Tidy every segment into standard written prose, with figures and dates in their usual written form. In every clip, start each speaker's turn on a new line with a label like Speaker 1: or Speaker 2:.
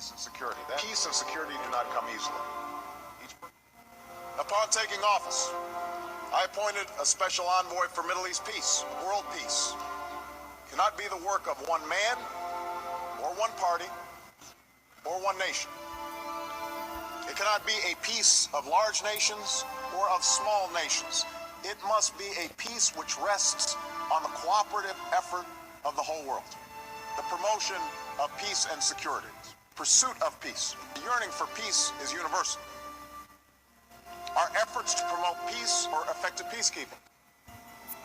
Speaker 1: peace and security. Peace and security do not come easily. Upon taking office, I appointed a special envoy for Middle East peace, world peace. It cannot be the work of one man, or one party, or one nation. It cannot be a peace of large nations or of small nations. It must be a peace which rests on the cooperative effort of the whole world. The promotion of peace and security, pursuit of peace, the yearning for peace is universal. Our efforts to promote peace or effective peacekeeping.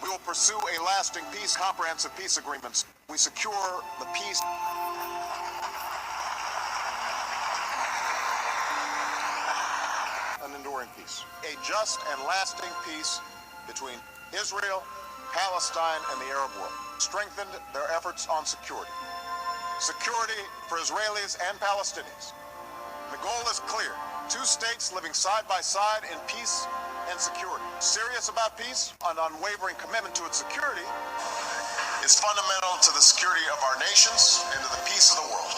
Speaker 1: We will pursue a lasting peace, comprehensive peace agreements. We secure the peace. An enduring peace. A just and lasting peace between Israel, Palestine, and the Arab world. Strengthened their efforts on security. Security for Israelis and Palestinians. The goal is clear. Two states living side by side in peace and security. Serious about peace, an unwavering commitment to its security is fundamental to the security of our nations and to the peace of the world.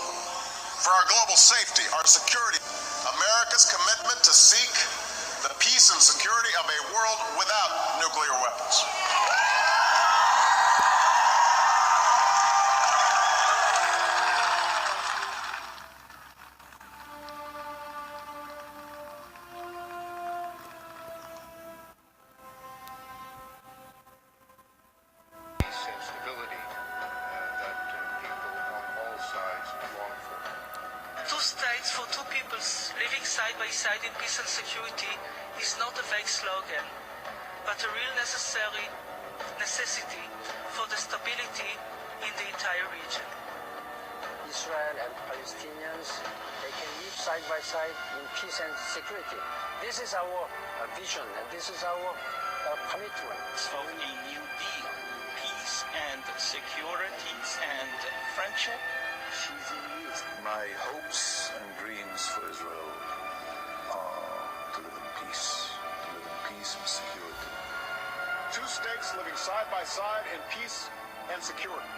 Speaker 1: For our global safety, our security, America's commitment to seek the peace and security of a world without nuclear weapons.
Speaker 2: Two states for two peoples living side by side in peace and security is not a vague slogan, but a real necessity for the stability in the entire region.
Speaker 3: Israel and Palestinians, they can live side by side in peace and security. This is our vision and this is our commitment.
Speaker 4: Of a new deal, peace and security and friendship.
Speaker 5: My hopes and dreams for Israel are to live in peace and security.
Speaker 1: Two states living side by side in peace and security.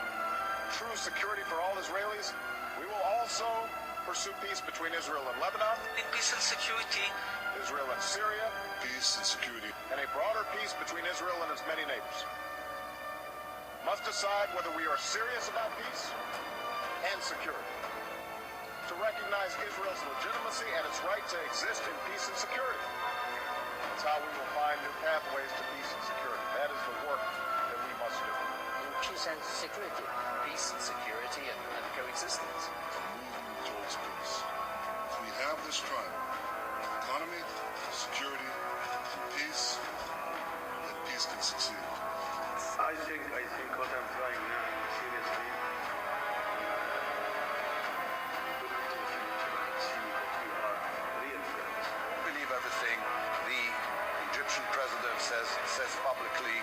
Speaker 1: True security for all Israelis. We will also pursue peace between Israel and Lebanon.
Speaker 2: In peace and security.
Speaker 1: Israel and Syria.
Speaker 5: Peace and security.
Speaker 1: And a broader peace between Israel and its many neighbors. Must decide whether we are serious about peace and security. To recognize Israel's legitimacy and its right to exist in peace and security. That's how we will find new pathways to peace and security. That is the work that we must do.
Speaker 3: In peace and security.
Speaker 4: Peace and security and coexistence.
Speaker 5: A movement towards peace. If we have this triangle, economy, security, and peace, then peace can succeed.
Speaker 6: I think what I'm trying now, seriously,
Speaker 7: everything the Egyptian president says publicly.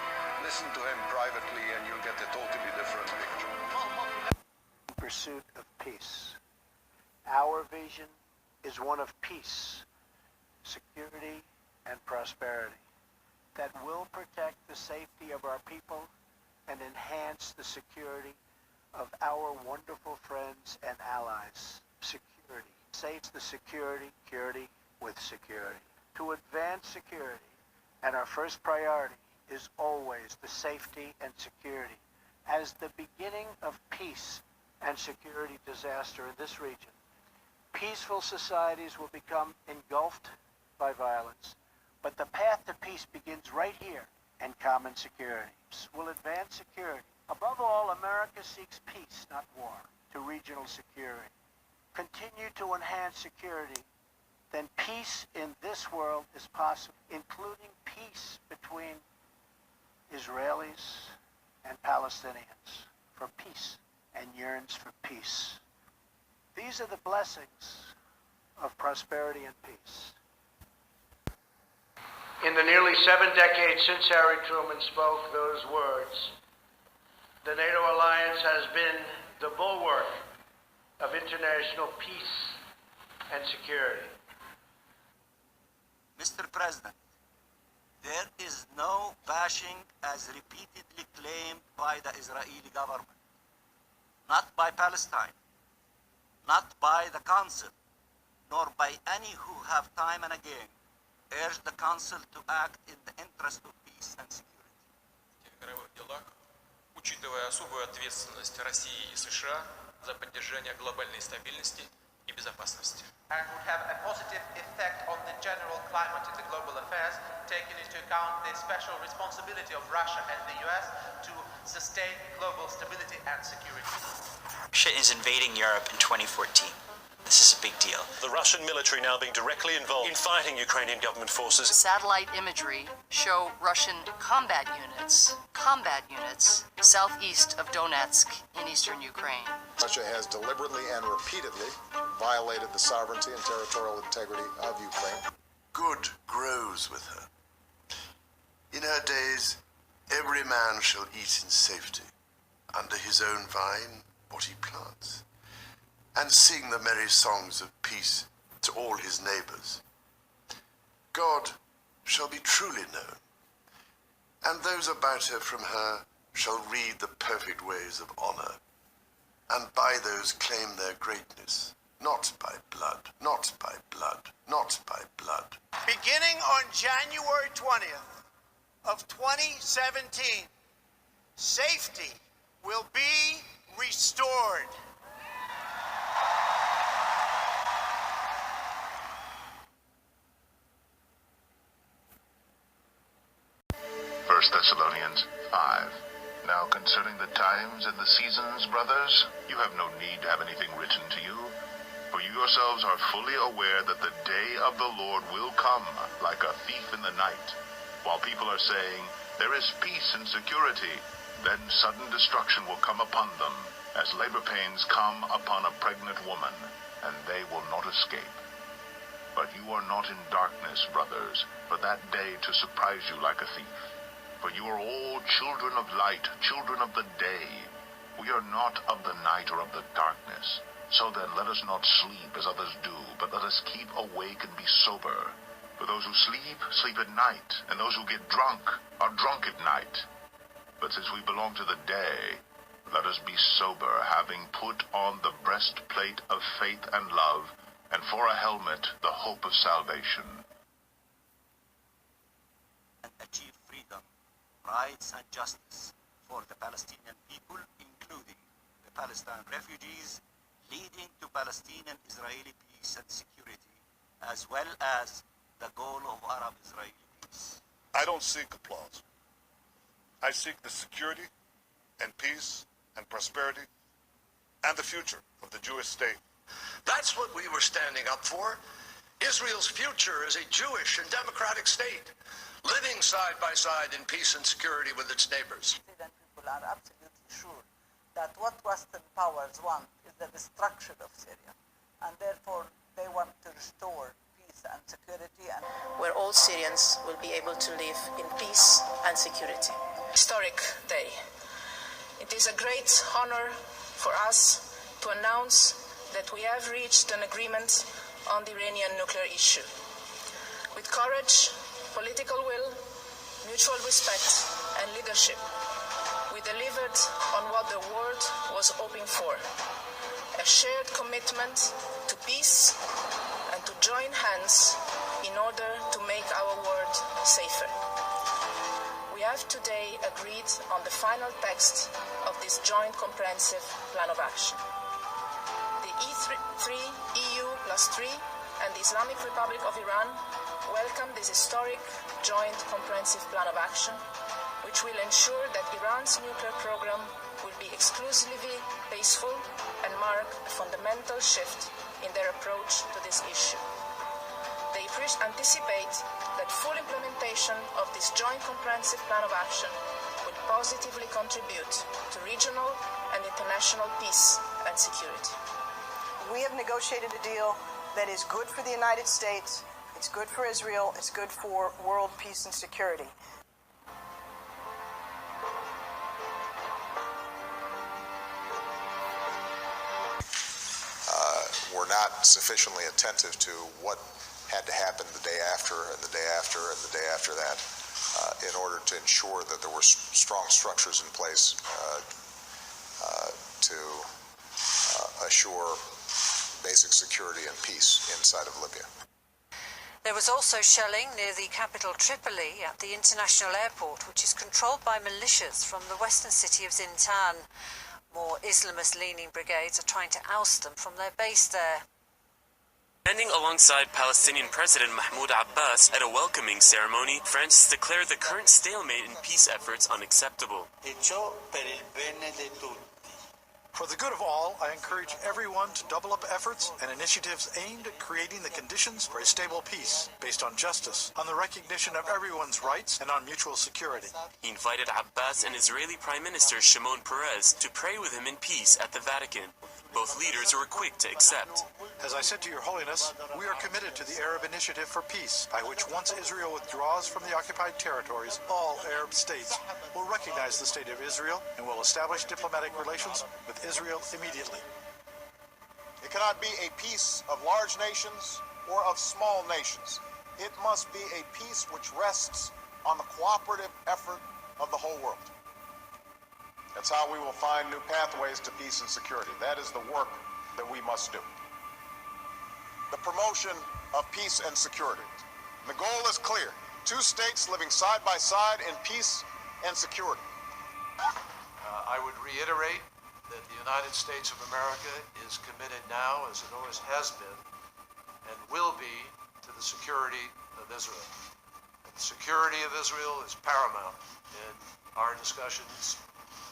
Speaker 7: Listen to him privately and you'll get a totally different picture.
Speaker 8: In pursuit of peace. Our vision is one of peace, security, and prosperity that will protect the safety of our people and enhance the security of our wonderful friends and allies. Security. Saves the security with security. To advance security, and our first priority is always the safety and security as the beginning of peace and security disaster in this region. Peaceful societies will become engulfed by violence, but the path to peace begins right here, and common security will advance security. Above all, America seeks peace, not war, to regional security. Continue to enhance security, then peace in this world is possible, including peace between Israelis and Palestinians, for peace, and yearns for peace. These are the blessings of prosperity and peace. In the nearly 7 decades since Harry Truman spoke those words, the NATO alliance has been the bulwark of international peace and security.
Speaker 9: Mr. President, there is no bashing as repeatedly claimed by the Israeli government, not by Palestine, not by the Council, nor by any who have time and again urged the Council to act in the interest of peace and security.
Speaker 10: В мировых делах, учитывая особую ответственность России и США за поддержание глобальной стабильности и безопасности.
Speaker 11: And would have a positive effect on the general climate in the global affairs, taking into account the special responsibility of Russia and the US to sustain global stability and security.
Speaker 12: Russia is invading Europe in 2014. This is a big deal.
Speaker 13: The Russian military now being directly involved in fighting Ukrainian government forces.
Speaker 14: Satellite imagery show Russian combat units southeast of Donetsk in eastern Ukraine.
Speaker 1: Russia has deliberately and repeatedly violated the sovereignty and territorial integrity of Ukraine.
Speaker 15: Good grows with her. In her days, every man shall eat in safety, under his own vine what he plants, and sing the merry songs of peace to all his neighbors. God shall be truly known, and those about her from her shall read the perfect ways of honor, and by those claim their greatness, not by blood, not by blood, not by blood.
Speaker 8: Beginning on January 20th of 2017, safety will be restored.
Speaker 16: 1 Thessalonians 5. Now concerning the times and the seasons, brothers, you have no need to have anything written to you, for you yourselves are fully aware that the day of the Lord will come like a thief in the night. While people are saying, there is peace and security, then sudden destruction will come upon them, as labor pains come upon a pregnant woman, and they will not escape. But you are not in darkness, brothers, for that day to surprise you like a thief. For you are all children of light, children of the day. We are not of the night or of the darkness. So then let us not sleep as others do, but let us keep awake and be sober. For those who sleep, sleep at night, and those who get drunk are drunk at night. But since we belong to the day, let us be sober, having put on the breastplate of faith and love, and for a helmet the hope of salvation.
Speaker 9: And achieve freedom, rights and justice for the Palestinian people, including the Palestine refugees, leading to Palestinian-Israeli peace and security, as well as the goal of Arab-Israeli peace.
Speaker 5: I don't seek applause. I seek the security and peace and prosperity and the future of the Jewish state.
Speaker 7: That's what we were standing up for. Israel's future as a Jewish and democratic state, living side by side in peace and security with its neighbors.
Speaker 2: People are absolutely sure that what Western powers want is the destruction of Syria, and therefore they want to restore peace and security, and
Speaker 14: where all Syrians will be able to live in peace and security. Historic day. It is a great honor for us to announce that we have reached an agreement on the Iranian nuclear issue. With courage, political will, mutual respect, and leadership, we delivered on what the world was hoping for: a shared commitment to peace and to join hands in order to make our world safer. We have today agreed on the final text of this joint comprehensive plan of action. The E3, EU+3 and the Islamic Republic of Iran welcome this historic joint comprehensive plan of action, which will ensure that Iran's nuclear program will be exclusively peaceful and mark a fundamental shift in their approach to this issue. They anticipate that full implementation of this joint comprehensive plan of action will positively contribute to regional and international peace and security.
Speaker 17: We have negotiated a deal that is good for the United States, it's good for Israel, it's good for world peace and security.
Speaker 1: We're not sufficiently attentive to what had to happen the day after and the day after and the day after that in order to ensure that there were strong structures in place to assure basic security and peace inside of Libya.
Speaker 18: There was also shelling near the capital Tripoli at the international airport, which is controlled by militias from the western city of Zintan. More Islamist-leaning brigades are trying to oust them from their base there.
Speaker 19: Standing alongside Palestinian President Mahmoud Abbas at a welcoming ceremony, Francis declared the current stalemate in peace efforts unacceptable.
Speaker 20: For the good of all, I encourage everyone to double up efforts and initiatives aimed at creating the conditions for a stable peace, based on justice, on the recognition of everyone's rights, and on mutual security.
Speaker 19: He invited Abbas and Israeli Prime Minister Shimon Peres to pray with him in peace at the Vatican. Both leaders were quick to accept.
Speaker 20: As I said to Your Holiness, we are committed to the Arab Initiative for Peace, by which once Israel withdraws from the occupied territories, all Arab states will recognize the State of Israel and will establish diplomatic relations with Israel immediately.
Speaker 1: It cannot be a peace of large nations or of small nations. It must be a peace which rests on the cooperative effort of the whole world. That's how we will find new pathways to peace and security. That is the work that we must do. The promotion of peace and security. And the goal is clear. Two states living side by side in peace and security.
Speaker 21: I would reiterate that the United States of America is committed now, as it always has been, and will be, to the security of Israel. And the security of Israel is paramount in our discussions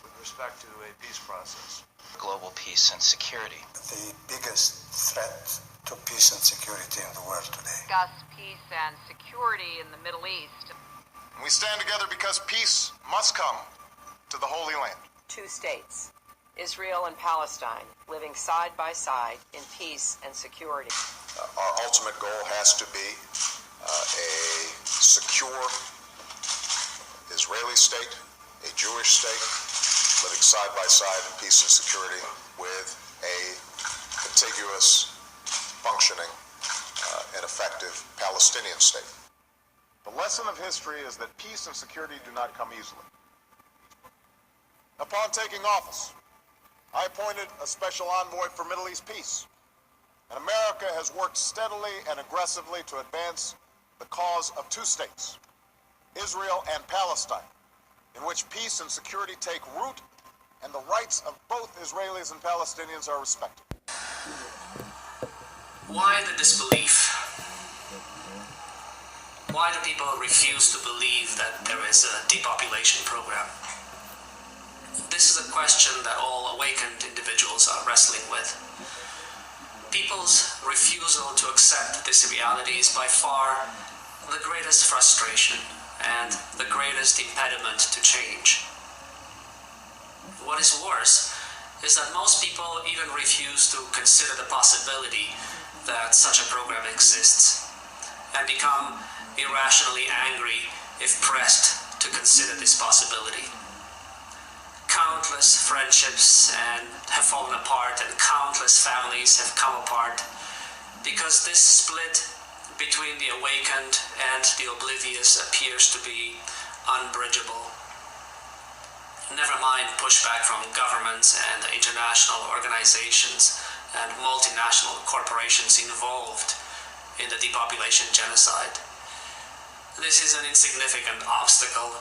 Speaker 21: with respect to a peace process.
Speaker 22: Global peace and security.
Speaker 23: The biggest threat to peace and security in the world today.
Speaker 24: Discuss peace and security in the Middle East.
Speaker 1: We stand together because peace must come to the Holy Land.
Speaker 25: Two states, Israel and Palestine, living side by side in peace and security.
Speaker 1: Our ultimate goal has to be a secure Israeli state, a Jewish state, living side by side in peace and security with a contiguous, functioning, and effective Palestinian state. The lesson of history is that peace and security do not come easily. Upon taking office, I appointed a special envoy for Middle East peace, and America has worked steadily and aggressively to advance the cause of two states, Israel and Palestine, in which peace and security take root and the rights of both Israelis and Palestinians are respected.
Speaker 26: Why the disbelief? Why do people refuse to believe that there is a depopulation program? This is a question that all awakened individuals are wrestling with. People's refusal to accept this reality is by far the greatest frustration and the greatest impediment to change. What is worse is that most people even refuse to consider the possibility that such a program exists and become irrationally angry if pressed to consider this possibility. Countless friendships have fallen apart and countless families have come apart because this split between the awakened and the oblivious appears to be unbridgeable. Never mind pushback from governments and international organizations and multinational corporations involved in the depopulation genocide. This is an insignificant obstacle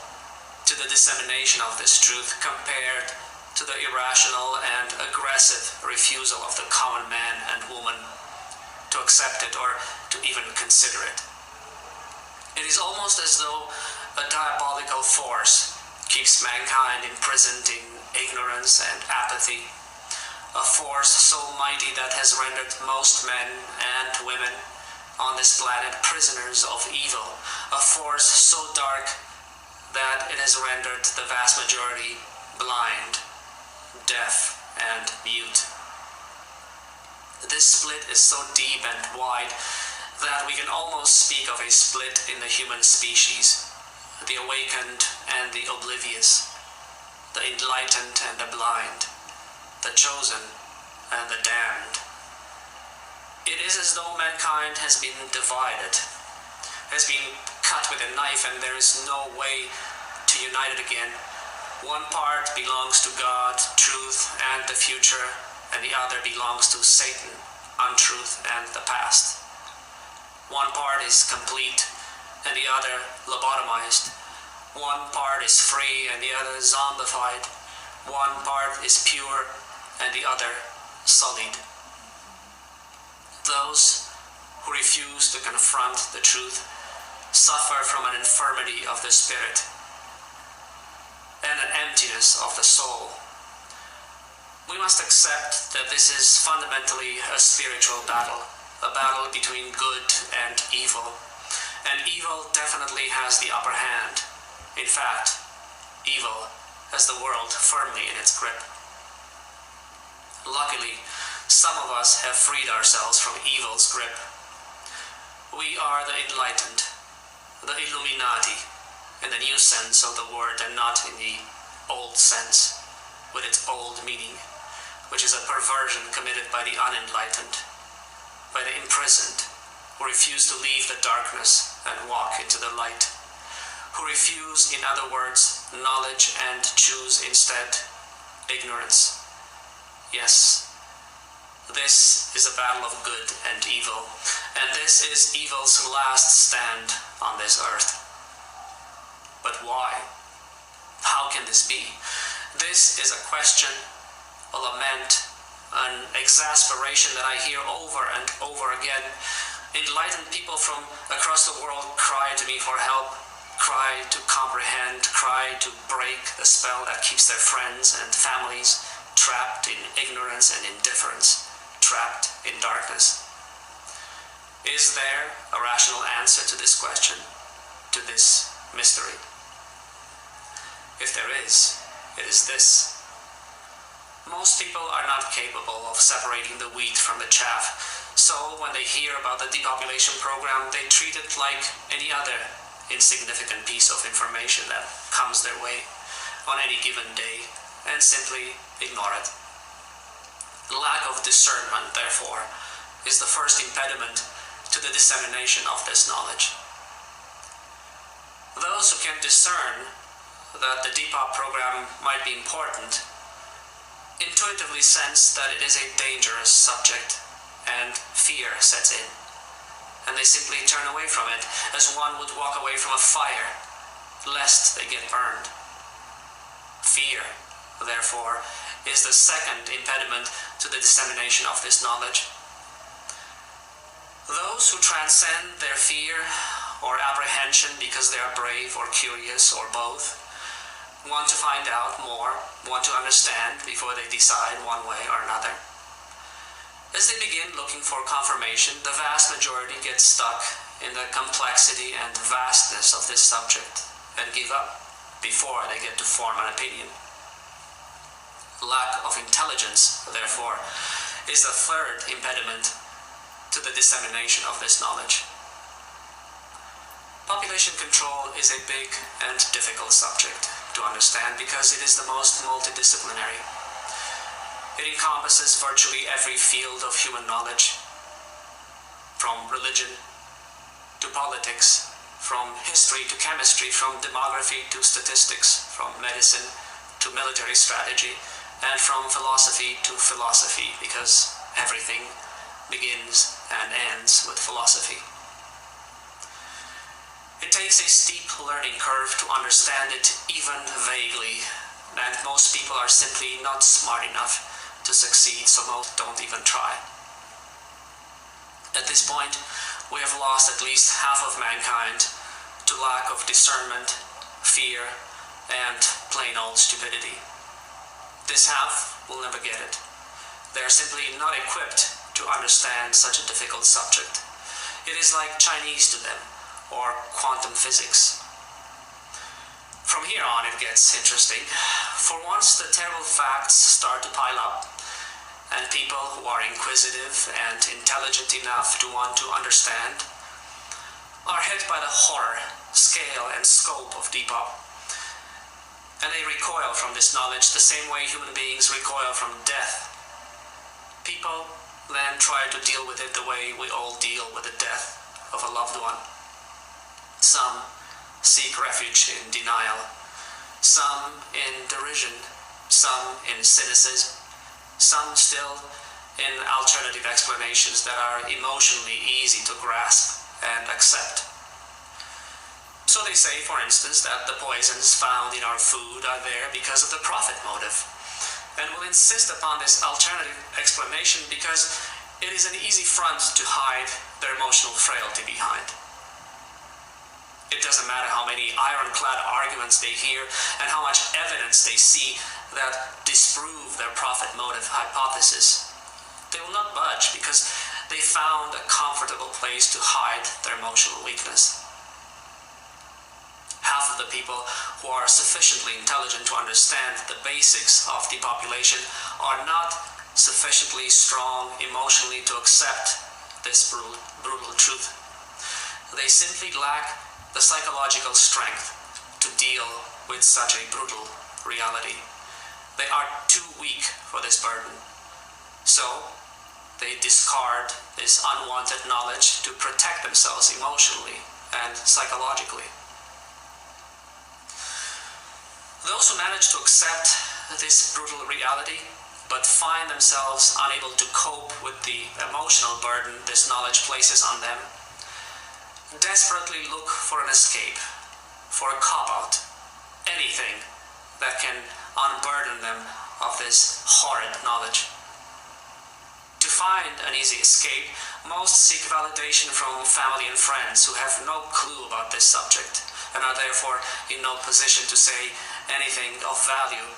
Speaker 26: to the dissemination of this truth compared to the irrational and aggressive refusal of the common man and woman to accept it or to even consider it. It is almost as though a diabolical force keeps mankind imprisoned in ignorance and apathy, a force so mighty that has rendered most men and women on this planet prisoners of evil, a force so dark that it has rendered the vast majority blind, deaf, and mute. This split is so deep and wide that we can almost speak of a split in the human species, the awakened and the oblivious, the enlightened and the blind, the chosen and the damned. It is as though mankind has been divided, has been cut with a knife, and there is no way to unite it again. One part belongs to God, truth, and the future, and the other belongs to Satan, untruth, and the past. One part is complete and the other lobotomized. One part is free and the other zombified. One part is pure and the other sullied. Those who refuse to confront the truth suffer from an infirmity of the spirit and an emptiness of the soul. We must accept that this is fundamentally a spiritual battle, a battle between good and evil. And evil definitely has the upper hand. In fact, evil has the world firmly in its grip. Luckily, some of us have freed ourselves from evil's grip. We are the enlightened, the Illuminati, in the new sense of the word and not in the old sense, with its old meaning, which is a perversion committed by the unenlightened, by the imprisoned, who refuse to leave the darkness and walk into the light, who refuse, in other words, knowledge and choose instead ignorance. Yes, this is a battle of good and evil, and this is evil's last stand on this earth. But why? How can this be? This is a question, a lament, an exasperation that I hear over and over again. Enlightened people from across the world cry to me for help, cry to comprehend, cry to break the spell that keeps their friends and families trapped in ignorance and indifference, trapped in darkness. Is there a rational answer to this question, to this mystery? If there is, it is this. Most people are not capable of separating the wheat from the chaff. So when they hear about the depopulation program, they treat it like any other insignificant piece of information that comes their way on any given day and simply ignore it. Lack of discernment, therefore, is the first impediment to the dissemination of this knowledge. Those who can discern that the Depop program might be important intuitively sense that it is a dangerous subject, and fear sets in, and they simply turn away from it as one would walk away from a fire, lest they get burned. Fear, therefore, is the second impediment to the dissemination of this knowledge. Those who transcend their fear or apprehension because they are brave or curious or both want to find out more, want to understand before they decide one way or another. As they begin looking for confirmation, the vast majority get stuck in the complexity and vastness of this subject and give up before they get to form an opinion. Lack of intelligence, therefore, is the third impediment to the dissemination of this knowledge. Population control is a big and difficult subject to understand because it is the most multidisciplinary. It encompasses virtually every field of human knowledge, from religion to politics, from history to chemistry, from demography to statistics, from medicine to military strategy, and from philosophy to philosophy, because everything begins and ends with philosophy. It takes a steep learning curve to understand it even vaguely, and most people are simply not smart enough to succeed, so most don't even try. At this point, we have lost at least half of mankind to lack of discernment, fear, and plain old stupidity. This half will never get it. They are simply not equipped to understand such a difficult subject. It is like Chinese to them, or quantum physics. From here on, it gets interesting. For once, the terrible facts start to pile up, and people who are inquisitive and intelligent enough to want to understand are hit by the horror, scale, and scope of Depop. And they recoil from this knowledge the same way human beings recoil from death. People then try to deal with it the way we all deal with the death of a loved one. Some seek refuge in denial, some in derision, some in cynicism, some still in alternative explanations that are emotionally easy to grasp and accept. So they say, for instance, that the poisons found in our food are there because of the profit motive, and will insist upon this alternative explanation because it is an easy front to hide their emotional frailty behind. It doesn't matter how many ironclad arguments they hear and how much evidence they see that disprove their profit motive hypothesis. They will not budge because they found a comfortable place to hide their emotional weakness. Half of the people who are sufficiently intelligent to understand the basics of depopulation are not sufficiently strong emotionally to accept this brutal truth. They simply lack the psychological strength to deal with such a brutal reality. They are too weak for this burden. So they discard this unwanted knowledge to protect themselves emotionally and psychologically. Those who manage to accept this brutal reality but find themselves unable to cope with the emotional burden this knowledge places on them desperately look for an escape, for a cop-out, anything that can unburden them of this horrid knowledge. To find an easy escape, most seek validation from family and friends who have no clue about this subject and are therefore in no position to say anything of value,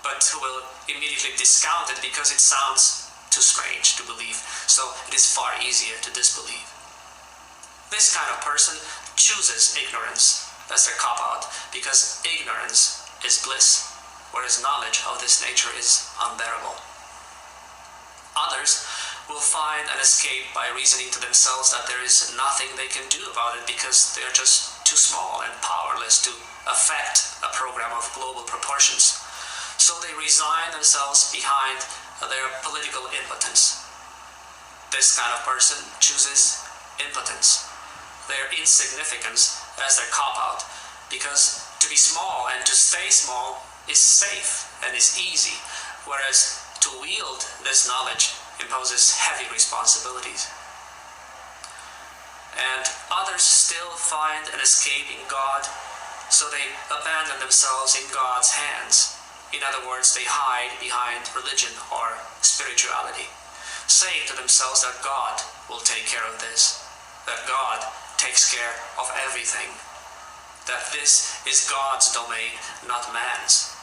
Speaker 26: but who will immediately discount it because it sounds too strange to believe, so it is far easier to disbelieve. This kind of person chooses ignorance as their cop-out because ignorance is bliss, whereas knowledge of this nature is unbearable. Others will find an escape by reasoning to themselves that there is nothing they can do about it because they are just too small and powerless to affect a program of global proportions. So they resign themselves behind their political impotence. This kind of person chooses impotence, their insignificance, as their cop-out, because to be small and to stay small is safe and is easy, whereas to wield this knowledge imposes heavy responsibilities. And others still find an escape in God, so they abandon themselves in God's hands. In other words, they hide behind religion or spirituality, saying to themselves that God will take care of this, that God takes care of everything, that this is God's domain, not man's.